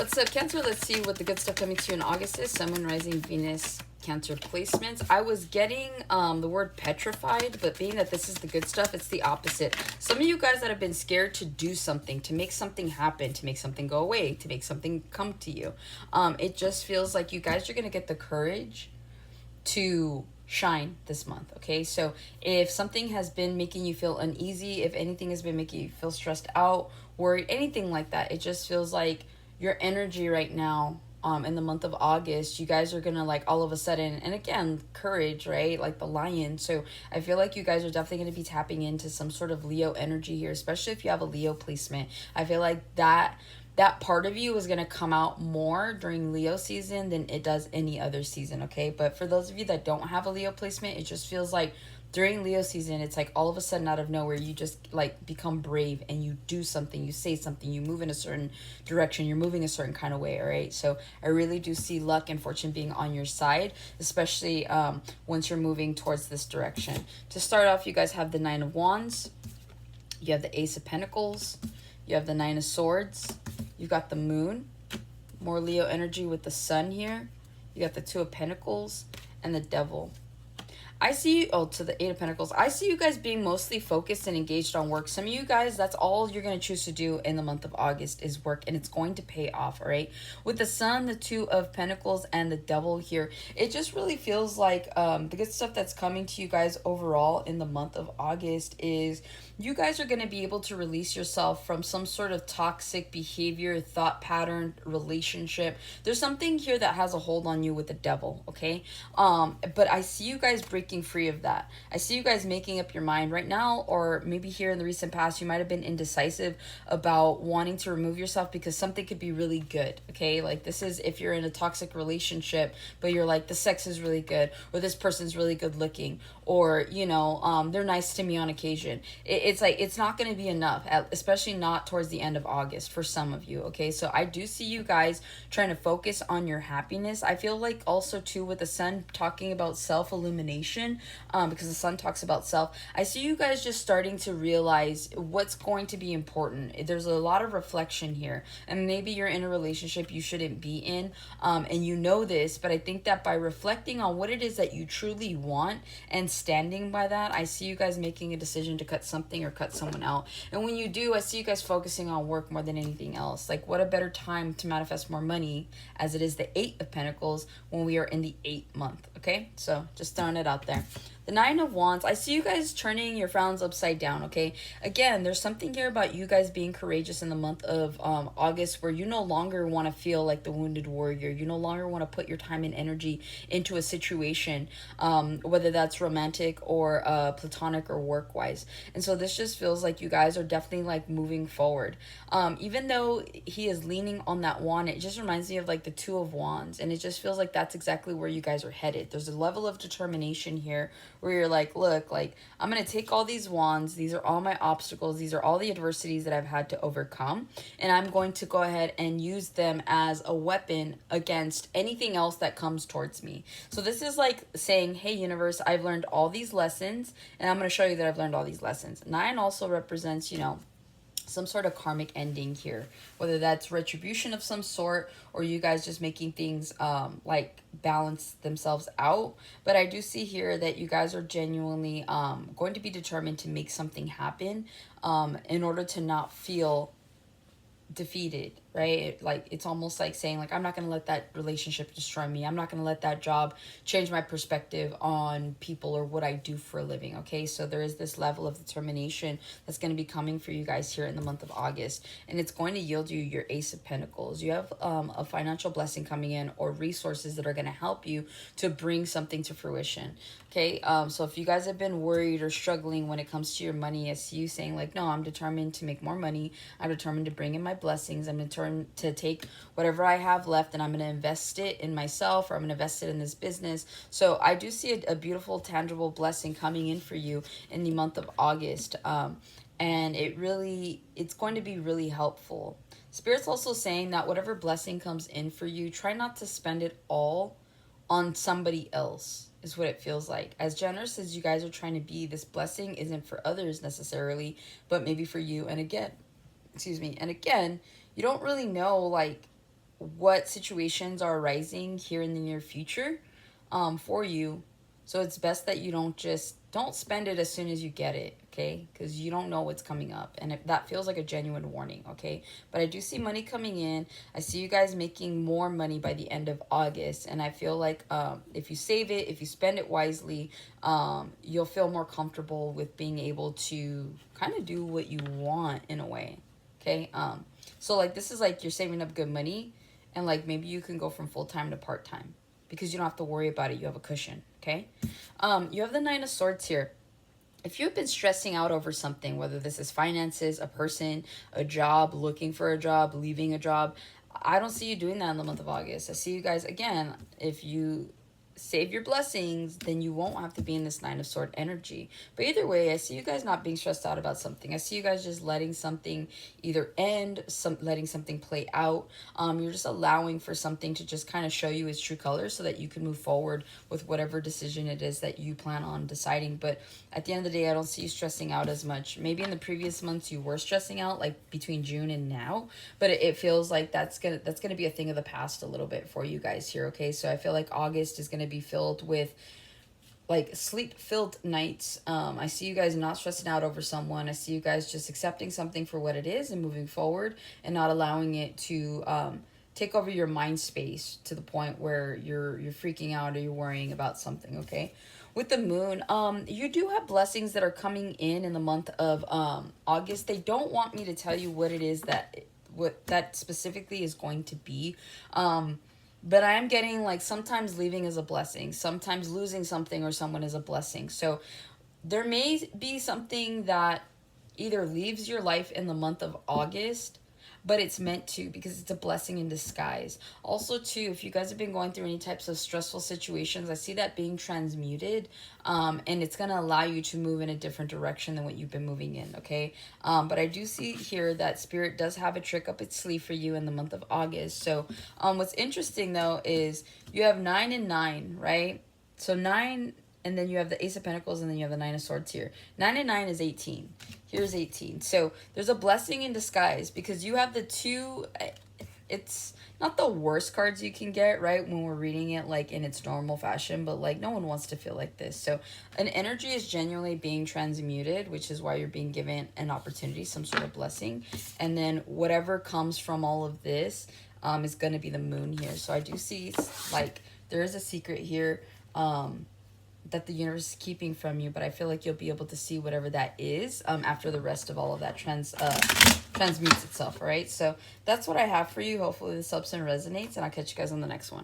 What's up, Cancer? Let's see what the good stuff coming to you in August is. Sun, Moon, Rising, Venus, Cancer placements. I was getting the word petrified, but being that this is the good stuff, it's the opposite. Some of you guys that have been scared to do something, to make something happen, to make something go away, to make something come to you. It just feels like you guys are going to get the courage to shine this month. Okay, so if something has been making you feel uneasy, if anything has been making you feel stressed out, worried, anything like that, it just feels like your energy right now, in the month of August, you guys are gonna like all of a sudden, and again, courage, right? Like the lion. So I feel like you guys are definitely gonna be tapping into some sort of Leo energy here, especially if you have a Leo placement. I feel like that part of you is going to come out more during Leo season than it does any other season, okay? But for those of you that don't have a Leo placement, it just feels like during Leo season, it's like all of a sudden out of nowhere, you just like become brave and you do something, you say something, you move in a certain direction, you're moving a certain kind of way, all right? So I really do see luck and fortune being on your side, especially once you're moving towards this direction. To start off, you guys have the Nine of Wands, you have the Ace of Pentacles, you have the Nine of Swords, you've got the Moon, more Leo energy with the Sun here. You got the Two of Pentacles and the Devil. I see you, to the Eight of Pentacles. I see you guys being mostly focused and engaged on work. Some of you guys, that's all you're going to choose to do in the month of August is work, and it's going to pay off, all right? With the Sun, the Two of Pentacles, and the Devil here, it just really feels like the good stuff that's coming to you guys overall in the month of August is you guys are going to be able to release yourself from some sort of toxic behavior, thought pattern, relationship. There's something here that has a hold on you with the Devil, okay? But I see you guys breaking free of that. I see you guys making up your mind right now, or maybe here in the recent past, you might have been indecisive about wanting to remove yourself because something could be really good, okay? Like this is if you're in a toxic relationship, but you're like, the sex is really good, or this person's really good looking, or, you know, they're nice to me on occasion. It's like, it's not going to be enough, especially not towards the end of August for some of you, okay? So I do see you guys trying to focus on your happiness. I feel like also too with the Sun talking about self-illumination, because the Sun talks about self. I see you guys just starting to realize what's going to be important. There's a lot of reflection here, and maybe you're in a relationship you shouldn't be in, and you know this, but I think that by reflecting on what it is that you truly want and standing by that, I see you guys making a decision to cut something or cut someone out. And when you do, I see you guys focusing on work more than anything else. Like, what a better time to manifest more money, as it is the Eight of Pentacles when we are in the 8th month, okay? So just throwing it out there. The Nine of Wands, I see you guys turning your frowns upside down, okay? Again, there's something here about you guys being courageous in the month of August, where you no longer want to feel like the wounded warrior. You no longer want to put your time and energy into a situation, whether that's romantic or platonic or work-wise. And so this just feels like you guys are definitely like moving forward. Even though he is leaning on that wand, it just reminds me of like the Two of Wands, and it just feels like that's exactly where you guys are headed. There's a level of determination here where you're like, look, like, I'm going to take all these wands. These are all my obstacles. These are all the adversities that I've had to overcome. And I'm going to go ahead and use them as a weapon against anything else that comes towards me. So this is like saying, hey, universe, I've learned all these lessons, and I'm going to show you that I've learned all these lessons. 9 also represents, you know, some sort of karmic ending here, whether that's retribution of some sort or you guys just making things like balance themselves out. But I do see here that you guys are genuinely going to be determined to make something happen in order to not feel defeated, right? Like, it's almost like saying, like, I'm not going to let that relationship destroy me. I'm not going to let that job change my perspective on people or what I do for a living, okay? So there is this level of determination that's going to be coming for you guys here in the month of August, and it's going to yield you your Ace of Pentacles. You have a financial blessing coming in, or resources that are going to help you to bring something to fruition, okay? So if you guys have been worried or struggling when it comes to your money, I see you saying, like, no, I'm determined to make more money. I'm determined to bring in my blessings. I'm determined to take whatever I have left and I'm going to invest it in myself, or I'm going to invest it in this business. So I do see a beautiful, tangible blessing coming in for you in the month of August. And it's going to be really helpful. Spirit's also saying that whatever blessing comes in for you, try not to spend it all on somebody else, is what it feels like. As generous as you guys are trying to be, this blessing isn't for others necessarily, but maybe for you. And again, you don't really know, like, what situations are arising here in the near future for you. So it's best that you don't spend it as soon as you get it, okay? Because you don't know what's coming up. And if that feels like a genuine warning, okay? But I do see money coming in. I see you guys making more money by the end of August. And I feel like if you save it, if you spend it wisely, you'll feel more comfortable with being able to kind of do what you want in a way, okay? So like this is like you're saving up good money, and like maybe you can go from full-time to part-time because you don't have to worry about it. You have a cushion, okay? You have the Nine of Swords here. If you've been stressing out over something, whether this is finances, a person, a job, looking for a job, leaving a job, I don't see you doing that in the month of August. I see you guys, again, if you save your blessings, then you won't have to be in this Nine of Sword energy. But either way, I see you guys not being stressed out about something. I see you guys just letting something either end, letting something play out. You're just allowing for something to just kind of show you its true colors so that you can move forward with whatever decision it is that you plan on deciding. But at the end of the day, I don't see you stressing out as much. Maybe in the previous months you were stressing out, like between June and now, but it feels like that's gonna be a thing of the past a little bit for you guys here, okay? So I feel like August is gonna be filled with like sleep filled nights. I see you guys not stressing out over someone. I see you guys just accepting something for what it is and moving forward and not allowing it to take over your mind space to the point where you're freaking out or you're worrying about something, okay? With the moon, you do have blessings that are coming in the month of August. They don't want me to tell you what it is what that specifically is going to be. But I am getting like sometimes leaving is a blessing. Sometimes losing something or someone is a blessing. So there may be something that either leaves your life in the month of August, but it's meant to because it's a blessing in disguise. Also, too, if you guys have been going through any types of stressful situations, I see that being transmuted, and it's going to allow you to move in a different direction than what you've been moving in, okay? But I do see here that Spirit does have a trick up its sleeve for you in the month of August. So what's interesting, though, is you have 9 and 9, right? So 9, and then you have the Ace of Pentacles, and then you have the Nine of Swords here. 9 and 9 is 18. Here's 18. So there's a blessing in disguise because you have the two. It's not the worst cards you can get, right? When we're reading it like in its normal fashion, but like no one wants to feel like this. So an energy is genuinely being transmuted, which is why you're being given an opportunity, some sort of blessing. And then whatever comes from all of this is going to be the moon here. So I do see like there is a secret here. That the universe is keeping from you, but I feel like you'll be able to see whatever that is after the rest of all of that transmutes itself, all right? So that's what I have for you. Hopefully this helps and resonates, and I'll catch you guys on the next one.